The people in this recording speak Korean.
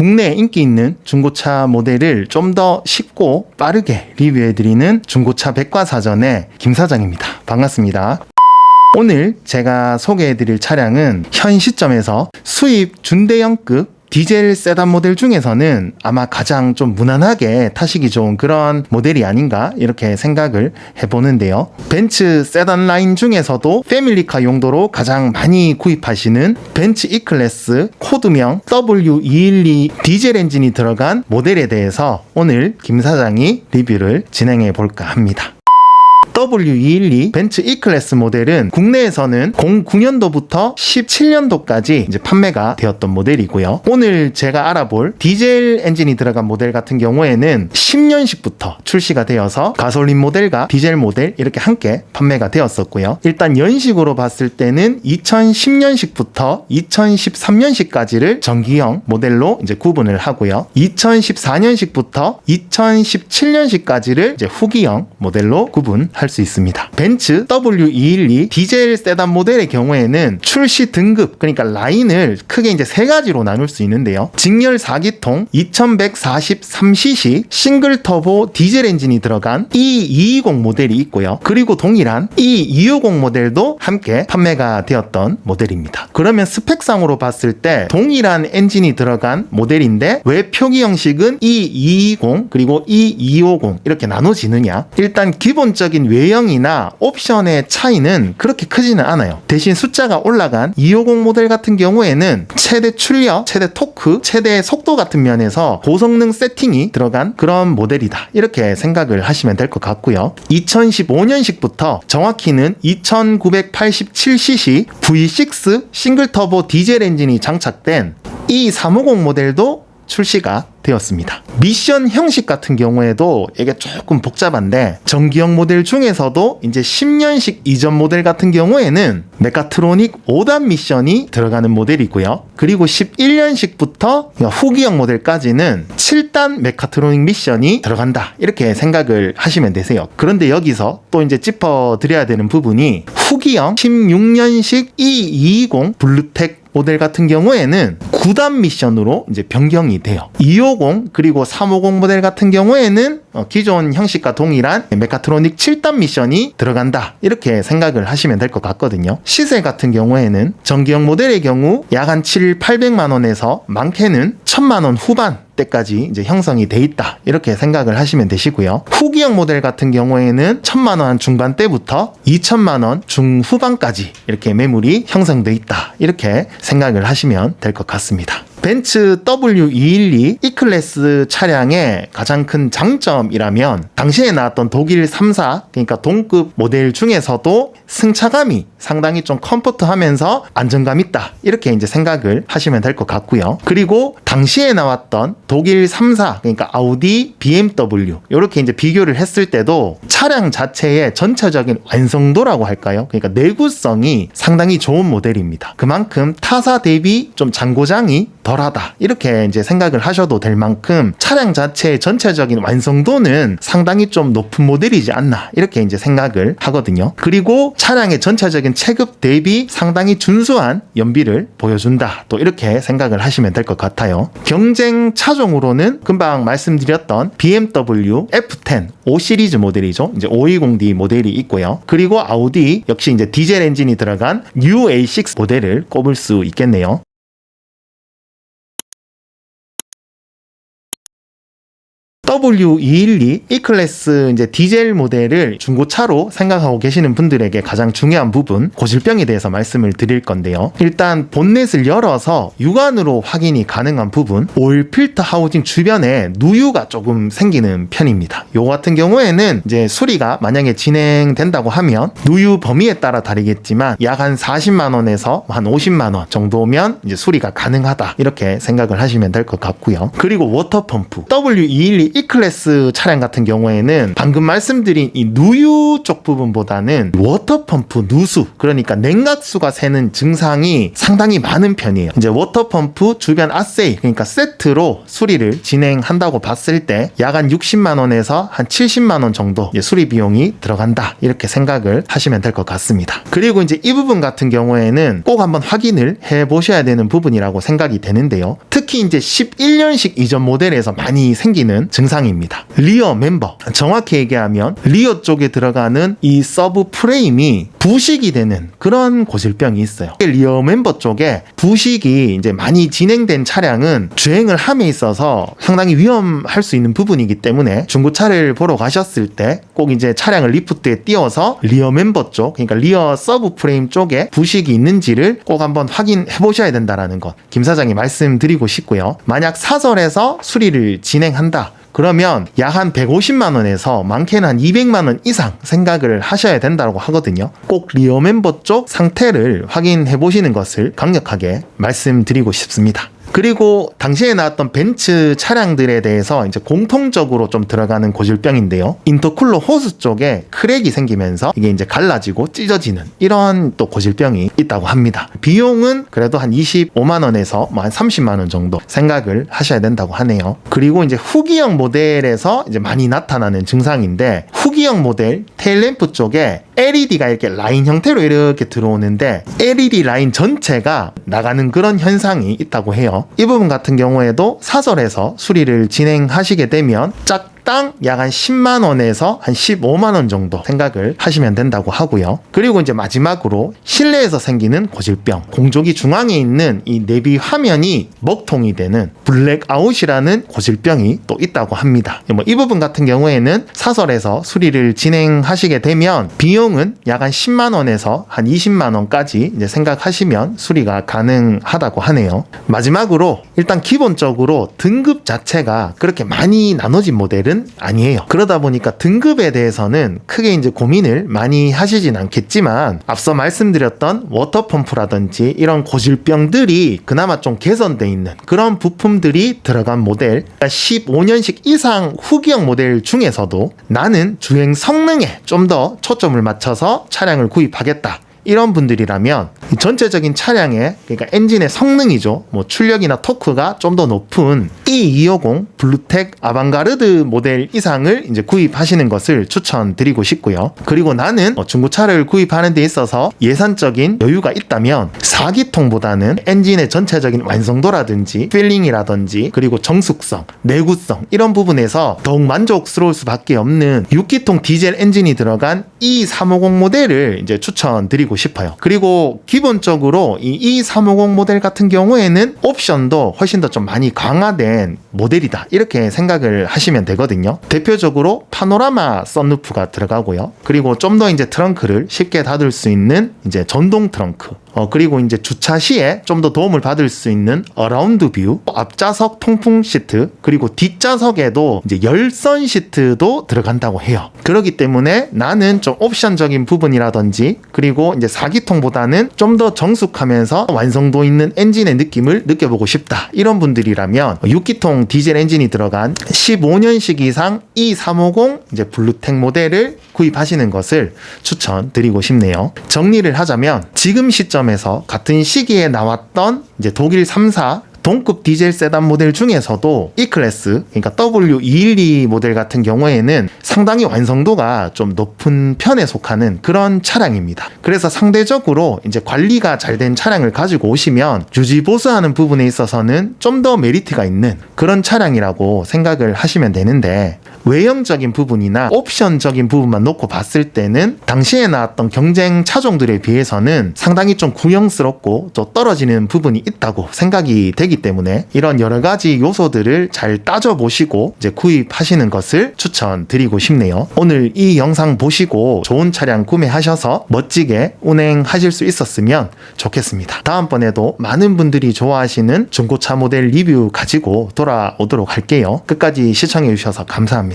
국내 인기 있는 중고차 모델을 좀 더 쉽고 빠르게 리뷰해드리는 중고차 백과사전의 김 사장입니다. 반갑습니다. 오늘 제가 소개해드릴 차량은 현 시점에서 수입 준대형급 디젤 세단 모델 중에서는 아마 가장 좀 무난하게 타시기 좋은 그런 모델이 아닌가 이렇게 생각을 해보는데요. 벤츠 세단 라인 중에서도 패밀리카 용도로 가장 많이 구입하시는 벤츠 E클래스 코드명 W212 디젤 엔진이 들어간 모델에 대해서 오늘 김 사장이 리뷰를 진행해 볼까 합니다. W212 벤츠 E클래스 모델은 국내에서는 09년도부터 17년도까지 이제 판매가 되었던 모델이고요. 오늘 제가 알아볼 디젤 엔진이 들어간 모델 같은 경우에는 10년식부터 출시가 되어서 가솔린 모델과 디젤 모델 이렇게 함께 판매가 되었었고요. 일단 연식으로 봤을 때는 2010년식부터 2013년식까지를 전기형 모델로 이제 구분을 하고요. 2014년식부터 2017년식까지를 이제 후기형 모델로 구분할 수 있습니다. 벤츠 W212 디젤 세단 모델의 경우에는 출시 등급, 그러니까 라인을 크게 이제 세 가지로 나눌 수 있는데요. 직렬 4기통 2143cc 싱글 터보 디젤 엔진이 들어간 E220 모델이 있고요. 그리고 동일한 E250 모델도 함께 판매가 되었던 모델입니다. 그러면 스펙상으로 봤을 때 동일한 엔진이 들어간 모델인데 왜 표기 형식은 E220 그리고 E250 이렇게 나눠지느냐? 일단 기본적인 외형이나 옵션의 차이는 그렇게 크지는 않아요. 대신 숫자가 올라간 250 모델 같은 경우에는 최대 출력, 최대 토크, 최대 속도 같은 면에서 고성능 세팅이 들어간 그런 모델이다. 이렇게 생각을 하시면 될 것 같고요. 2015년식부터 정확히는 2987cc V6 싱글 터보 디젤 엔진이 장착된 E350 모델도 출시가 되었습니다. 미션 형식 같은 경우에도 이게 조금 복잡한데 전기형 모델 중에서도 이제 10년식 이전 모델 같은 경우에는 메카트로닉 5단 미션이 들어가는 모델이고요. 그리고 11년식부터 후기형 모델까지는 7단 메카트로닉 미션이 들어간다. 이렇게 생각을 하시면 되세요. 그런데 여기서 또 이제 짚어드려야 되는 부분이 후기형 16년식 E220 블루텍 모델 같은 경우에는 9단 미션으로 이제 변경이 돼요. 250 그리고 350 모델 같은 경우에는 기존 형식과 동일한 메카트로닉 7단 미션이 들어간다. 이렇게 생각을 하시면 될 것 같거든요. 시세 같은 경우에는 전기형 모델의 경우 약 한 800만 원에서 많게는 1000만 원 후반 때까지 이제 형성이 돼 있다. 이렇게 생각을 하시면 되시고요. 후기형 모델 같은 경우에는 1000만 원 중반대부터 2000만 원 중후반까지 이렇게 매물이 형성돼 있다. 이렇게 생각을 하시면 될 것 같습니다. 벤츠 W212 E클래스 차량의 가장 큰 장점이라면 당시에 나왔던 독일 3사 그러니까 동급 모델 중에서도 승차감이 상당히 좀 컴포트하면서 안정감 있다. 이렇게 이제 생각을 하시면 될 것 같고요. 그리고 당시에 나왔던 독일 3사 그러니까 아우디, BMW 이렇게 이제 비교를 했을 때도 차량 자체의 전체적인 완성도라고 할까요? 그러니까 내구성이 상당히 좋은 모델입니다. 그만큼 타사 대비 좀 잔고장이 덜하다. 이렇게 이제 생각을 하셔도 될 만큼 차량 자체의 전체적인 완성도는 상당히 좀 높은 모델이지 않나. 이렇게 이제 생각을 하거든요. 그리고 차량의 전체적인 체급 대비 상당히 준수한 연비를 보여준다. 또 이렇게 생각을 하시면 될 것 같아요. 경쟁 차종으로는 금방 말씀드렸던 BMW F10 5 시리즈 모델이죠. 이제 520D 모델이 있고요. 그리고 아우디 역시 이제 디젤 엔진이 들어간 UA6 모델을 꼽을 수 있겠네요. W212 E클래스 이제 디젤 모델을 중고차로 생각하고 계시는 분들에게 가장 중요한 부분 고질병에 대해서 말씀을 드릴 건데요. 일단 본넷을 열어서 육안으로 확인이 가능한 부분 오일 필터 하우징 주변에 누유가 조금 생기는 편입니다. 요 같은 경우에는 이제 수리가 만약에 진행된다고 하면 누유 범위에 따라 다르겠지만 약 한 40만 원에서 한 50만 원 정도면 이제 수리가 가능하다. 이렇게 생각을 하시면 될 것 같고요. 그리고 워터 펌프 W212 E클래스 차량 같은 경우에는 방금 말씀드린 이 누유 쪽 부분보다는 워터펌프 누수, 그러니까 냉각수가 새는 증상이 상당히 많은 편이에요. 이제 워터펌프 주변 아세이, 그러니까 세트로 수리를 진행한다고 봤을 때 약 한 60만 원에서 한 70만 원 정도 수리 비용이 들어간다, 이렇게 생각을 하시면 될 것 같습니다. 그리고 이제 이 부분 같은 경우에는 꼭 한번 확인을 해 보셔야 되는 부분이라고 생각이 되는데요. 특히 이제 11년식 이전 모델에서 많이 생기는 증상입니다. 리어 멤버, 정확히 얘기하면 리어 쪽에 들어가는 이 서브 프레임이 부식이 되는 그런 고질병이 있어요. 리어 멤버 쪽에 부식이 이제 많이 진행된 차량은 주행을 함에 있어서 상당히 위험할 수 있는 부분이기 때문에 중고차를 보러 가셨을 때 꼭 이제 차량을 리프트에 띄워서 리어 멤버 쪽, 그러니까 리어 서브 프레임 쪽에 부식이 있는지를 꼭 한번 확인해 보셔야 된다라는 것, 김 사장이 말씀드리고 싶고요. 만약 사설에서 수리를 진행한다, 그러면 약 한 150만 원에서 많게는 한 200만 원 이상 생각을 하셔야 된다고 하거든요. 꼭 리어 멤버 쪽 상태를 확인해 보시는 것을 강력하게 말씀드리고 싶습니다. 그리고 당시에 나왔던 벤츠 차량들에 대해서 이제 공통적으로 좀 들어가는 고질병인데요. 인터쿨러 호스 쪽에 크랙이 생기면서 이게 이제 갈라지고 찢어지는 이런 또 고질병이 있다고 합니다. 비용은 그래도 한 25만 원에서 한 30만 원 정도 생각을 하셔야 된다고 하네요. 그리고 이제 후기형 모델에서 이제 많이 나타나는 증상인데, 후기형 모델 테일램프 쪽에 LED가 이렇게 라인 형태로 이렇게 들어오는데 LED 라인 전체가 나가는 그런 현상이 있다고 해요. 이 부분 같은 경우에도 사설에서 수리를 진행하시게 되면 딱 약 한 10만 원에서 한 15만 원 정도 생각을 하시면 된다고 하고요. 그리고 이제 마지막으로 실내에서 생기는 고질병, 공조기 중앙에 있는 이 내비 화면이 먹통이 되는 블랙아웃이라는 고질병이 또 있다고 합니다. 이 부분 같은 경우에는 사설에서 수리를 진행하시게 되면 비용은 약 한 10만 원에서 한 20만 원까지 이제 생각하시면 수리가 가능하다고 하네요. 마지막으로 일단 기본적으로 등급 자체가 그렇게 많이 나눠진 모델은 아니에요. 그러다 보니까 등급에 대해서는 크게 이제 고민을 많이 하시진 않겠지만, 앞서 말씀드렸던 워터펌프라든지 이런 고질병들이 그나마 좀 개선되어 있는 그런 부품들이 들어간 모델, 15년식 이상 후기형 모델 중에서도 나는 주행 성능에 좀 더 초점을 맞춰서 차량을 구입하겠다, 이런 분들이라면 전체적인 차량의, 그러니까 엔진의 성능이죠, 출력이나 토크가 좀 더 높은 E250 블루텍 아방가르드 모델 이상을 이제 구입하시는 것을 추천드리고 싶고요. 그리고 나는 중고차를 구입하는 데 있어서 예산적인 여유가 있다면 4기통보다는 엔진의 전체적인 완성도라든지 필링이라든지 그리고 정숙성, 내구성 이런 부분에서 더욱 만족스러울 수밖에 없는 6기통 디젤 엔진이 들어간 E350 모델을 이제 추천드리고 싶어요. 그리고 기본적으로 이 E350 모델 같은 경우에는 옵션도 훨씬 더 좀 많이 강화된 모델이다, 이렇게 생각을 하시면 되거든요. 대표적으로 파노라마 썬루프가 들어가고요. 그리고 좀 더 이제 트렁크를 쉽게 닫을 수 있는 이제 전동 트렁크, 그리고 이제 주차 시에 좀 더 도움을 받을 수 있는 어라운드 뷰, 앞좌석 통풍 시트, 그리고 뒷좌석에도 이제 열선 시트도 들어간다고 해요. 그렇기 때문에 나는 좀 옵션적인 부분이라든지 그리고 이제 4기통보다는 좀 더 정숙하면서 완성도 있는 엔진의 느낌을 느껴보고 싶다, 이런 분들이라면 6기통 디젤 엔진이 들어간 15년식 이상 E350 이제 블루텍 모델을 구입하시는 것을 추천드리고 싶네요. 정리를 하자면 지금 시점에서 같은 시기에 나왔던 이제 독일 3사 동급 디젤 세단 모델 중에서도 E클래스, 그러니까 W212 모델 같은 경우에는 상당히 완성도가 좀 높은 편에 속하는 그런 차량입니다. 그래서 상대적으로 이제 관리가 잘 된 차량을 가지고 오시면 유지 보수하는 부분에 있어서는 좀 더 메리트가 있는 그런 차량이라고 생각을 하시면 되는데, 외형적인 부분이나 옵션적인 부분만 놓고 봤을 때는 당시에 나왔던 경쟁 차종들에 비해서는 상당히 좀 구형스럽고 좀 떨어지는 부분이 있다고 생각이 되기 때문에 이런 여러 가지 요소들을 잘 따져보시고 이제 구입하시는 것을 추천드리고 싶네요. 오늘 이 영상 보시고 좋은 차량 구매하셔서 멋지게 운행하실 수 있었으면 좋겠습니다. 다음번에도 많은 분들이 좋아하시는 중고차 모델 리뷰 가지고 돌아오도록 할게요. 끝까지 시청해 주셔서 감사합니다.